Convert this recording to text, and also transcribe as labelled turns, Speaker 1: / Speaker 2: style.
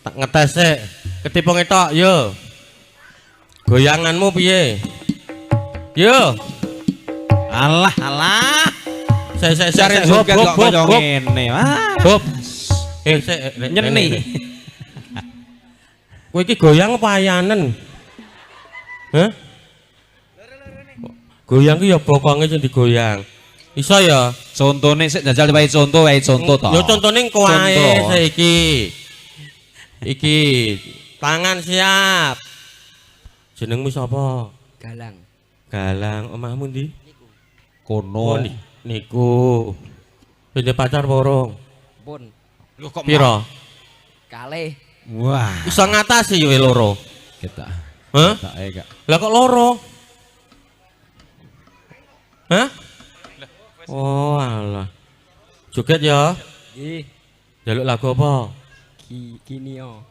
Speaker 1: Tak ngetes sik. Ketipu ngetok, yo. Goyanganmu piye? Yo.
Speaker 2: Alah, alah.
Speaker 1: Saya
Speaker 2: Bob ngene.
Speaker 1: Bob. Sik
Speaker 2: Nyeni.
Speaker 1: Kowe iki goyang apa ayanen? Hah? Goyang ki ya bokonge sing digoyang. Iso ya?
Speaker 2: Contone sik jajal wae conto to.
Speaker 1: Ya contone engko wae saiki. Iki tangan siap. Jenengmu sapa?
Speaker 3: Galang.
Speaker 1: Galang. Omahmu ndi?
Speaker 2: Kono.
Speaker 1: Niku. Punya pacar porong?
Speaker 3: Pun.
Speaker 2: Lho kok
Speaker 1: Piro?
Speaker 3: Kalih.
Speaker 1: Wah. Iso ngatasi yo loro.
Speaker 2: Kita.
Speaker 1: Hah?
Speaker 2: Kak.
Speaker 1: Lah kok loro? Hah? Oh alah. Joget ya?
Speaker 3: Nggih.
Speaker 1: Jaluk lagu apa?
Speaker 3: Kinio.